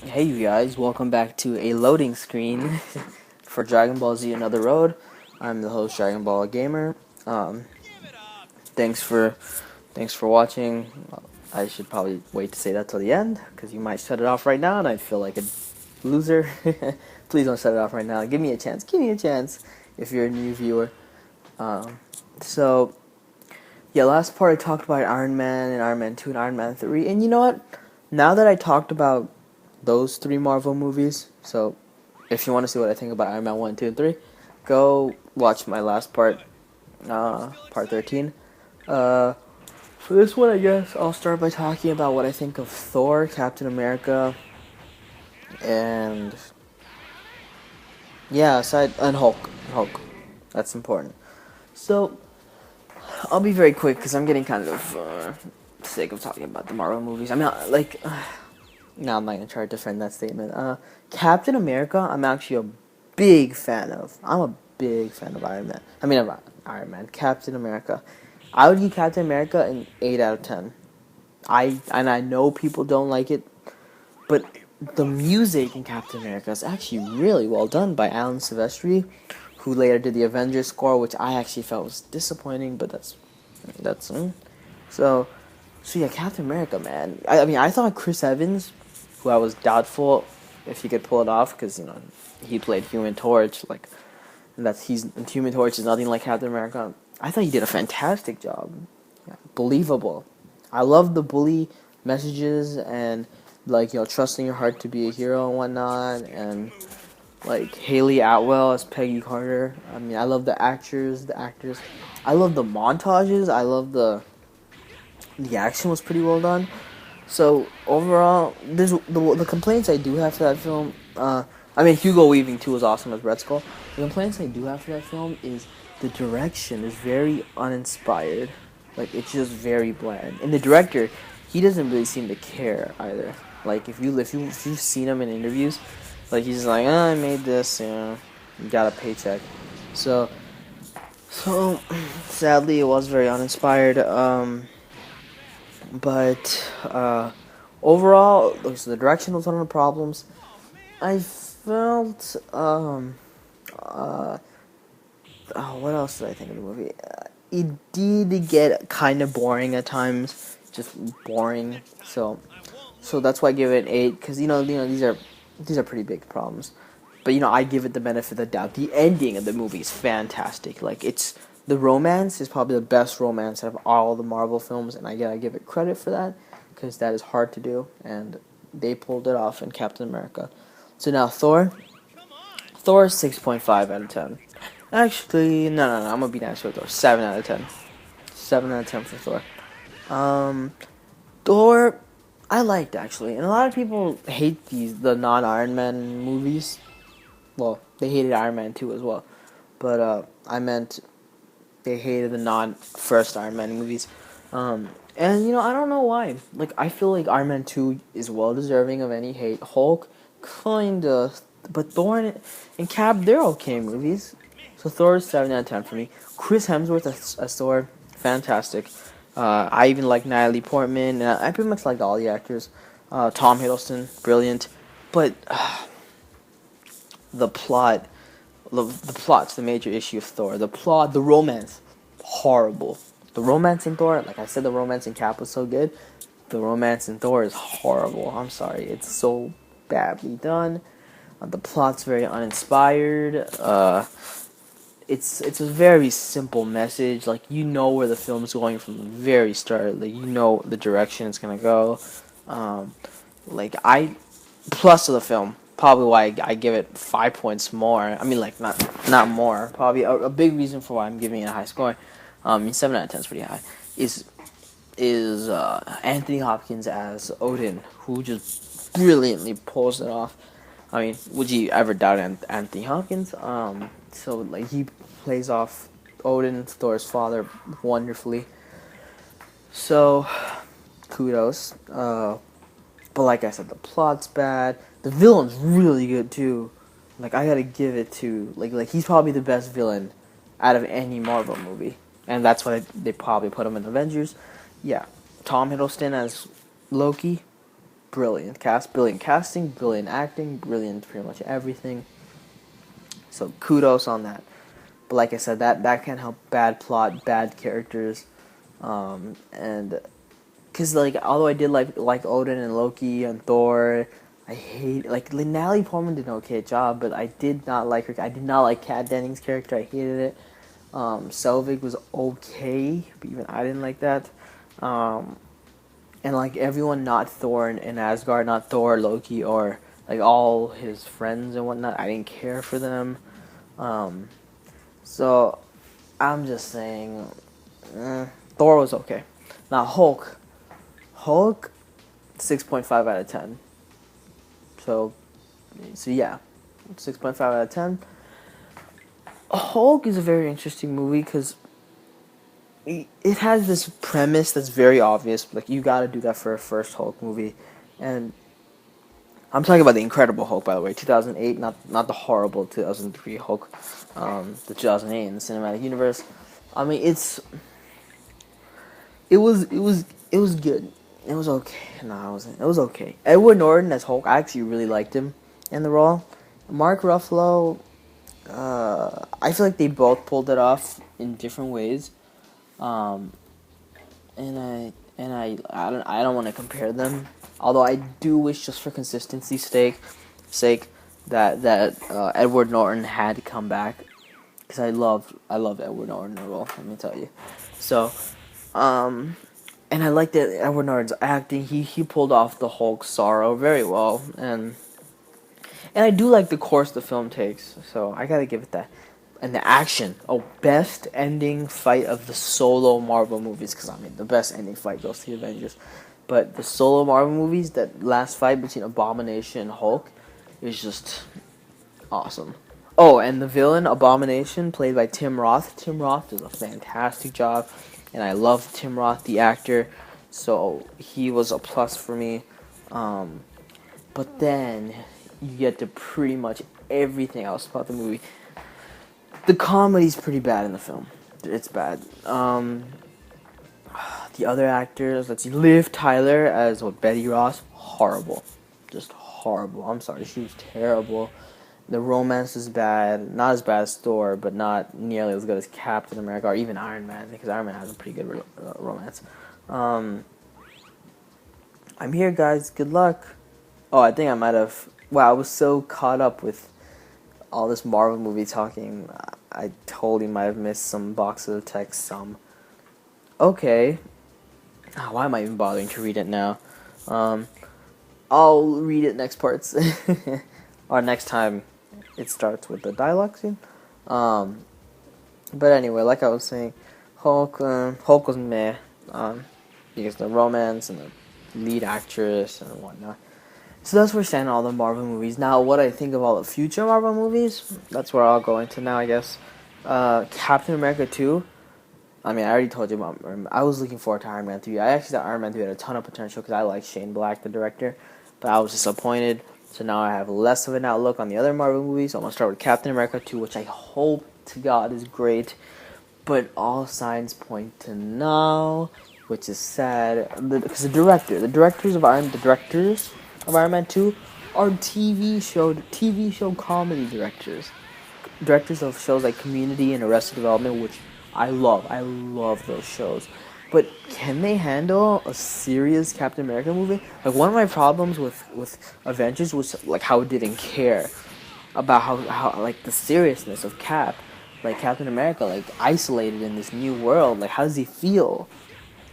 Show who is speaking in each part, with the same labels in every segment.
Speaker 1: Hey you guys, welcome back to a loading screen for Dragon Ball Z Another Road. I'm the host, Dragon Ball Gamer. Um, thanks for watching. I should probably wait to say that till the end, because you might shut it off right now and I'd feel like a loser. Please don't shut it off right now. Give me a chance. Give me a chance if you're a new viewer. Um, so, yeah, last part I talked about Iron Man and Iron Man 2 and Iron Man 3. And you know what? Now that I talked about those three Marvel movies, so if you want to see what I think about Iron Man 1, 2, and 3, go watch my last part, part 13. For this one, I guess I'll start by talking about what I think of Thor, Captain America, and yeah, and Hulk. Hulk. That's important. So, I'll be very quick because I'm getting kind of sick of talking about the Marvel movies. I mean, no, I'm not gonna try to defend that statement. Captain America, I'm actually a big fan of. I'm a big fan of Iron Man. Of Iron Man. Captain America. I would give Captain America an 8 out of 10. I know people don't like it, but the music in Captain America is actually really well done by Alan Silvestri, who later did the Avengers score, which I actually felt was disappointing, but that's so. So yeah, Captain America, man. I mean, I thought Chris Evans, who I was doubtful if he could pull it off, because he played Human Torch, and Human Torch is nothing like Captain America. I thought he did a fantastic job. Yeah, believable. I love the bully messages and trusting your heart to be a hero and whatnot, and Haley Atwell as Peggy Carter. I mean, I love the actors. I love the montages. I love the action was pretty well done. So overall, there's the complaints I do have for that film. Hugo Weaving too was awesome as Red Skull. The complaints I do have for that film is the direction is very uninspired. It's just very bland. And the director, he doesn't really seem to care either. If you've seen him in interviews, he's just like, I made this, got a paycheck. So sadly, it was very uninspired. But overall, so the direction was one of the problems. I felt what else did I think of the movie? It did get kind of boring at times, just boring. So that's why I give it an 8, because these are pretty big problems. But I give it the benefit of the doubt. The ending of the movie is fantastic. The romance is probably the best romance out of all the Marvel films, and I gotta give it credit for that, because that is hard to do, and they pulled it off in Captain America. So now Thor is 6.5 out of 10. Actually, no, I'm gonna be nice with Thor. 7 out of 10. 7 out of 10 for Thor. Thor, I liked, actually, and a lot of people hate the non-Iron Man movies. Well, they hated Iron Man 2 as well, but I meant they hated the non-first Iron Man movies. And, I don't know why. I feel like Iron Man 2 is well deserving of any hate. Hulk, kinda. But Thor and Cap, they're okay movies. So Thor is 7 out of 10 for me. Chris Hemsworth as Thor, fantastic. I even like Natalie Portman. I pretty much liked all the actors. Tom Hiddleston, brilliant. But the plot... The plot's the major issue of Thor. The plot, the romance, horrible. The romance in Thor, like I said, the romance in Cap was so good. The romance in Thor is horrible. I'm sorry, it's so badly done. The plot's very uninspired. It's a very simple message. Where the film's going from the very start. The direction it's gonna go. Plus of the film. Probably why I give it 5 points more. I mean, not more. Probably a big reason for why I'm giving it a high score. 7 out of 10 is pretty high. Is Anthony Hopkins as Odin, who just brilliantly pulls it off. I mean, would you ever doubt Anthony Hopkins? He plays off Odin, Thor's father, wonderfully. So, kudos. But like I said, the plot's bad. The villain's really good too. I gotta give it to he's probably the best villain out of any Marvel movie, and that's why they probably put him in Avengers. Yeah, Tom Hiddleston as Loki, brilliant cast, brilliant casting, brilliant acting, brilliant pretty much everything. So kudos on that. But like I said, that can't help bad plot, bad characters, and because like although I did like Odin and Loki and Thor, I hate like Natalie Portman did an okay job, but I did not like her. I did not like Kat Dennings' character. I hated it. Selvig was okay, but even I didn't like that. And like everyone not Thor in Asgard, not Thor, Loki, or like all his friends and whatnot, I didn't care for them. So I'm just saying, Thor was okay. Now Hulk, 6.5 out of 10. So yeah, 6.5 out of 10. Hulk is a very interesting movie because it has this premise that's very obvious. Like, you gotta do that for a first Hulk movie. And I'm talking about the Incredible Hulk, by the way, 2008, not the horrible 2003 Hulk, the 2008 in the cinematic universe. I mean, it was good. It was okay. No, it wasn't. It was okay. Edward Norton as Hulk, I actually really liked him in the role. Mark Ruffalo, I feel like they both pulled it off in different ways. And I don't want to compare them. Although I do wish, just for consistency's sake, that Edward Norton had to come back, because I love Edward Norton in the role. Let me tell you. So, and I liked that Edward Norton's acting. He pulled off the Hulk sorrow very well, and I do like the course the film takes. So I gotta give it that. And the action, best ending fight of the solo Marvel movies, because I mean the best ending fight goes to the Avengers, but the solo Marvel movies, that last fight between Abomination and Hulk is just awesome. Oh, and the villain Abomination, played by Tim Roth. Tim Roth does a fantastic job, and I love Tim Roth, the actor, so he was a plus for me. But then you get to pretty much everything else about the movie. The comedy's pretty bad in the film. It's bad. The other actors, let's see, Liv Tyler as Betty Ross, horrible. Just horrible. I'm sorry, she was terrible. The romance is bad. Not as bad as Thor, but not nearly as good as Captain America or even Iron Man, because Iron Man has a pretty good romance. I'm here, guys. Good luck. Oh, I think I might have... Wow, I was so caught up with all this Marvel movie talking, I totally might have missed some boxes of text. Okay. Why am I even bothering to read it now? I'll read it next parts. Or next time it starts with the dialogue scene. But anyway, like I was saying, Hulk was meh. Because the romance and the lead actress and whatnot. So that's where I stand on all the Marvel movies. Now, what I think of all the future Marvel movies, that's where I'll go into now, I guess. Captain America 2. I mean, I already told you about... I was looking forward to Iron Man 3. I actually thought Iron Man 3 had a ton of potential because I like Shane Black, the director. But I was disappointed. So now I have less of an outlook on the other Marvel movies. So I'm going to start with Captain America 2, which I hope to God is great. But all signs point to no, which is sad. Because the directors of Iron Man 2 are TV show comedy directors. Directors of shows like Community and Arrested Development, which I love. I love those shows. But can they handle a serious Captain America movie? Like, one of my problems with Avengers was like how it didn't care about how like the seriousness of Cap. Like Captain America, like isolated in this new world. Like, how does he feel?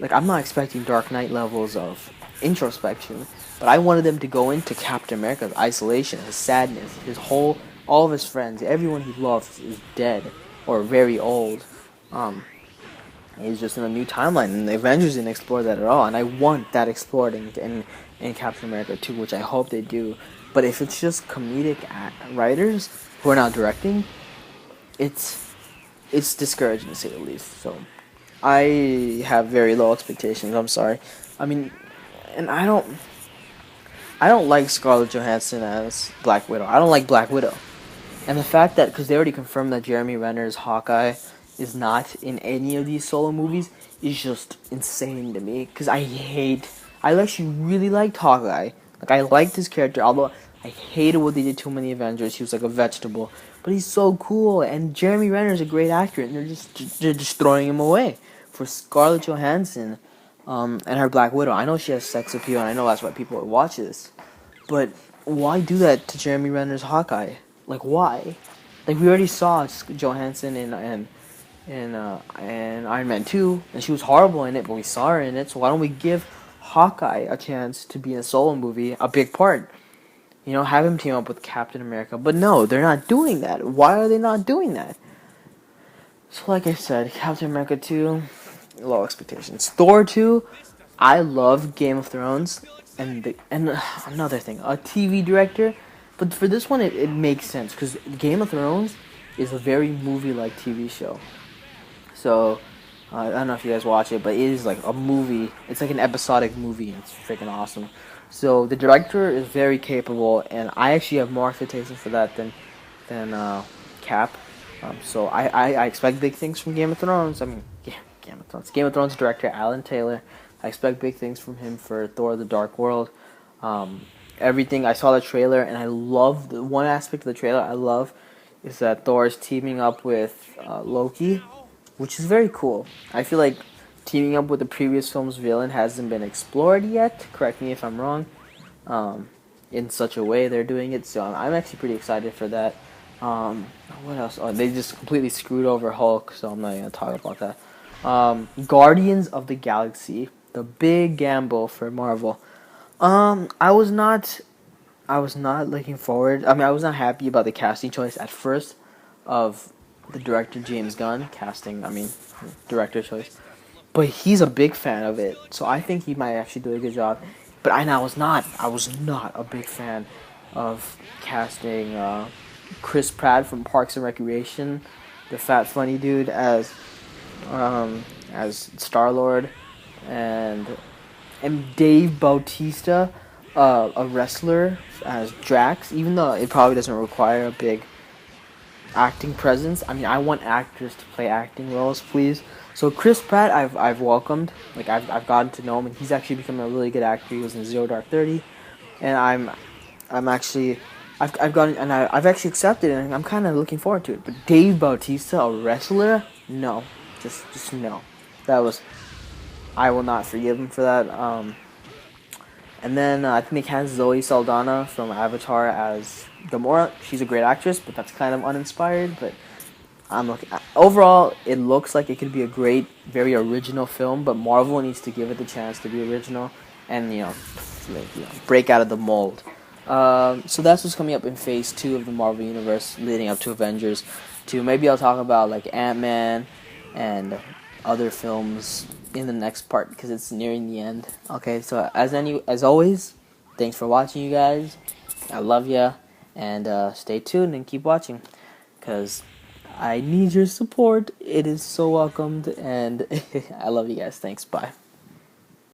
Speaker 1: Like, I'm not expecting Dark Knight levels of introspection, but I wanted them to go into Captain America's isolation, his sadness, all of his friends, everyone he loves is dead or very old. He's just in a new timeline, and the Avengers didn't explore that at all, and I want that explored in Captain America 2, which I hope they do. But if it's just comedic writers who are not directing, it's discouraging to say the least. So I have very low expectations. I'm sorry. I mean, and I don't like Scarlett Johansson as Black Widow. I don't like Black Widow. And the fact that, because they already confirmed that Jeremy Renner's Hawkeye is not in any of these solo movies, is just insane to me. Because I actually really liked Hawkeye. Like, I liked his character, although I hated what they did to him in the Avengers. He was like a vegetable. But he's so cool, and Jeremy Renner's a great actor, and they're just throwing him away for Scarlett Johansson, and her Black Widow. I know she has sex appeal, and I know that's why people would watch this. But why do that to Jeremy Renner's Hawkeye? Like, why? Like, we already saw Johansson in Iron Man 2, and she was horrible in it, but we saw her in it, so why don't we give Hawkeye a chance to be in a solo movie, a big part? You know, have him team up with Captain America. But no, they're not doing that. Why are they not doing that? So like I said, Captain America 2, low expectations. Thor 2, I love Game of Thrones, and another thing, a TV director, but for this one it makes sense because Game of Thrones is a very movie-like TV show. So I don't know if you guys watch it, but it is like a movie. It's like an episodic movie. It's freaking awesome. So the director is very capable, and I actually have more expectations for that than Cap. So I expect big things from Game of Thrones. I mean, yeah, Game of Thrones. Game of Thrones director Alan Taylor. I expect big things from him for Thor: The Dark World. Everything, I saw the trailer, and I love the one aspect of the trailer I love is that Thor is teaming up with Loki, which is very cool. I feel like teaming up with the previous film's villain hasn't been explored yet. Correct me if I'm wrong. In such a way they're doing it, so I'm actually pretty excited for that. What else? Oh, they just completely screwed over Hulk, so I'm not going to talk about that. Guardians of the Galaxy, the big gamble for Marvel. I was not looking forward. I mean, I was not happy about the casting choice at first of the director James Gunn director choice. But he's a big fan of it, so I think he might actually do a good job. But I was not a big fan of casting Chris Pratt from Parks and Recreation, the fat funny dude, as Star-Lord, and Dave Bautista, a wrestler, as Drax. Even though it probably doesn't require a big acting presence. I mean, I want actors to play acting roles, please. So Chris Pratt, I've welcomed. Like, I've gotten to know him, and he's actually become a really good actor. He was in Zero Dark 30, and I've actually accepted it, and I'm kind of looking forward to it. But Dave Bautista, a wrestler, no, just no. I will not forgive him for that. And then I think it has Zoe Saldana from Avatar as Gamora. She's a great actress, but that's kind of uninspired. But overall, it looks like it could be a great, very original film. But Marvel needs to give it the chance to be original and break out of the mold. So that's what's coming up in Phase 2 of the Marvel Universe, leading up to Avengers 2. Maybe I'll talk about like Ant-Man and other films in the next part because it's nearing the end. Okay, so as always, thanks for watching, you guys. I love ya, and stay tuned and keep watching because I need your support. It is so welcomed, and I love you guys. Thanks. Bye.